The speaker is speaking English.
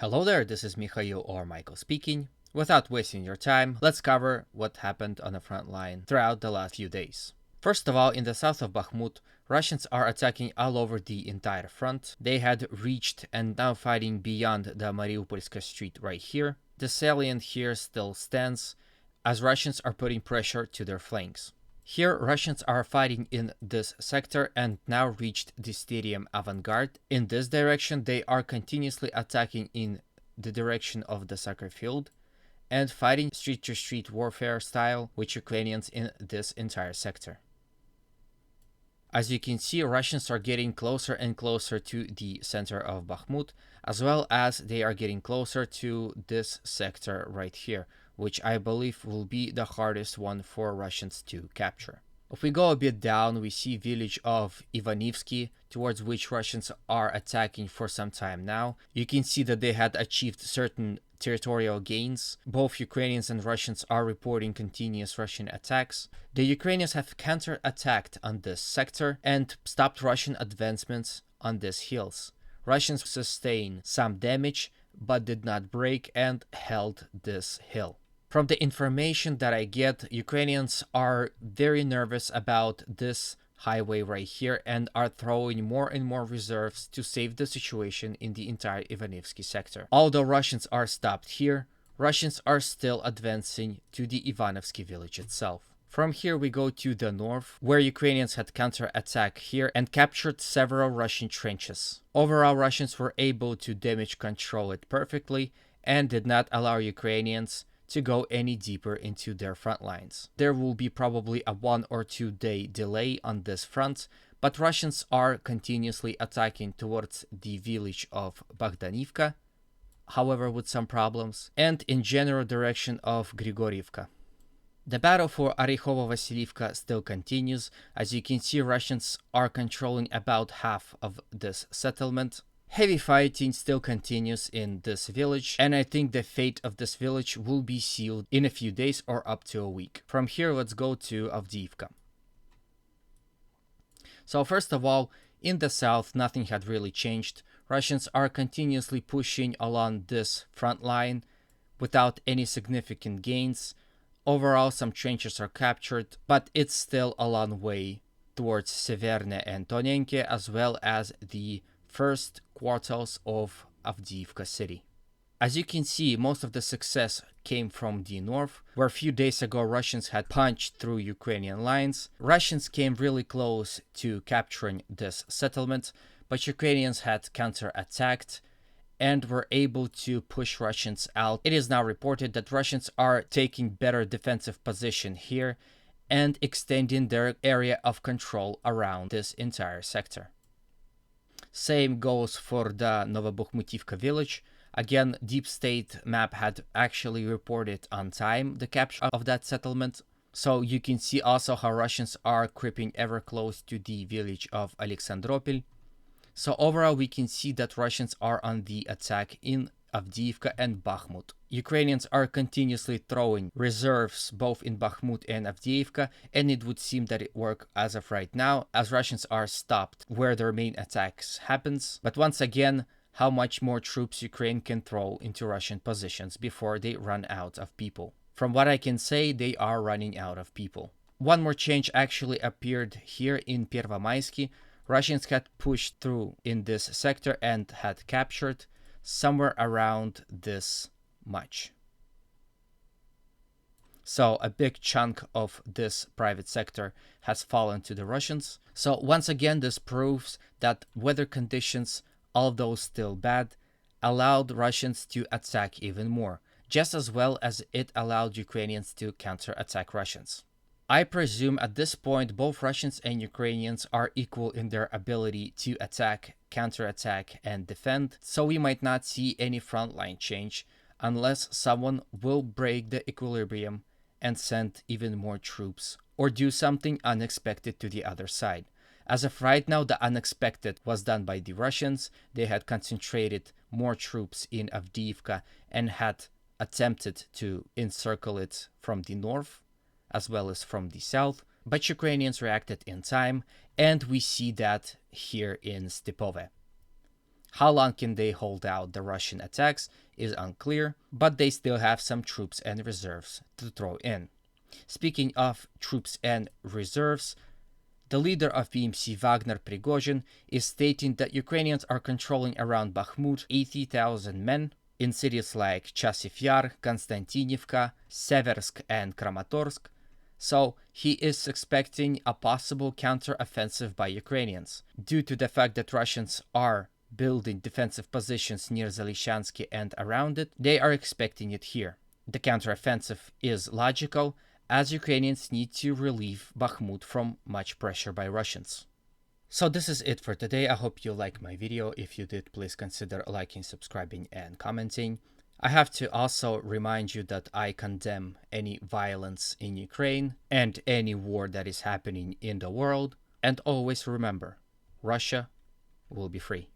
Hello there, this is Mikhail or Michael speaking. Without wasting your time, let's cover what happened on the front line throughout the last few days. First of all, in the south of Bakhmut, Russians are attacking all over the entire front. They had reached and now fighting beyond the Mariupolska street right here. The salient here still stands, as Russians are putting pressure to their flanks. Here, Russians are fighting in this sector and now reached the stadium avant-garde. In this direction, they are continuously attacking in the direction of the soccer field and fighting street-to-street warfare style with Ukrainians in this entire sector. As you can see, Russians are getting closer and closer to the center of Bakhmut, as well as they are getting closer to this sector right here, which I believe will be the hardest one for Russians to capture. If we go a bit down, we see village of Ivanivske, towards which Russians are attacking for some time now. You can see that they had achieved certain territorial gains. Both Ukrainians and Russians are reporting continuous Russian attacks. The Ukrainians have counter-attacked on this sector and stopped Russian advancements on these hills. Russians sustained some damage, but did not break and held this hill. From the information that I get, Ukrainians are very nervous about this highway right here and are throwing more and more reserves to save the situation in the entire Ivanivske sector. Although Russians are stopped here, Russians are still advancing to the Ivanivske village itself. From here we go to the north, where Ukrainians had counter-attacked here and captured several Russian trenches. Overall, Russians were able to damage control it perfectly and did not allow Ukrainians to go any deeper into their front lines. There will be probably a 1 or 2 day delay on this front, but Russians are continuously attacking towards the village of Avdiivka, however with some problems, and in general direction of Grigoriivka. The battle for Orekhovo-Vasiliivka still continues. As you can see, Russians are controlling about half of this settlement. Heavy fighting still continues in this village, and I think the fate of this village will be sealed in a few days or up to a week. From here, let's go to Avdiivka. So first of all, in the south, nothing had really changed. Russians are continuously pushing along this front line without any significant gains. Overall, some trenches are captured, but it's still a long way towards Severne and Tonenke, as well as the first quarters of Avdiivka city. As you can see, most of the success came from the north, where a few days ago Russians had punched through Ukrainian lines. Russians came really close to capturing this settlement, but Ukrainians had counter-attacked and were able to push Russians out. It is now reported that Russians are taking better defensive position here and extending their area of control around this entire sector. Same goes for the Novobakhmutivka village. Again, Deep State map had actually reported on time the capture of that settlement. So you can see also how Russians are creeping ever close to the village of Alexandropol. So overall, we can see that Russians are on the attack in Avdiivka and Bakhmut. Ukrainians are continuously throwing reserves both in Bakhmut and Avdiivka, and it would seem that it works as of right now, as Russians are stopped where their main attacks happens. But once again, how much more troops Ukraine can throw into Russian positions before they run out of people. From what I can say, they are running out of people. One more change actually appeared here in Pervomayski. Russians had pushed through in this sector and had captured somewhere around this much. So a big chunk of this private sector has fallen to the Russians. So once again, this proves that weather conditions, although still bad, allowed Russians to attack even more, just as well as it allowed Ukrainians to counter-attack Russians. I presume at this point both Russians and Ukrainians are equal in their ability to attack, counterattack, and defend, so we might not see any frontline change unless someone will break the equilibrium and send even more troops or do something unexpected to the other side. As of right now, the unexpected was done by the Russians. They had concentrated more troops in Avdiivka and had attempted to encircle it from the north as well as from the south, but Ukrainians reacted in time, and we see that here in Stepove. How long can they hold out the Russian attacks is unclear, but they still have some troops and reserves to throw in. Speaking of troops and reserves, the leader of PMC Wagner Prigozhin is stating that Ukrainians are controlling around Bakhmut 80,000 men in cities like Chasiv Yar, Konstantinivka, Seversk, and Kramatorsk. So he is expecting a possible counter-offensive by Ukrainians. Due to the fact that Russians are building defensive positions near Zalyshansky and around it, they are expecting it here. The counter-offensive is logical, as Ukrainians need to relieve Bakhmut from much pressure by Russians. So this is it for today. I hope you liked my video. If you did, please consider liking, subscribing, and commenting. I have to also remind you that I condemn any violence in Ukraine and any war that is happening in the world. And always remember, Russia will be free.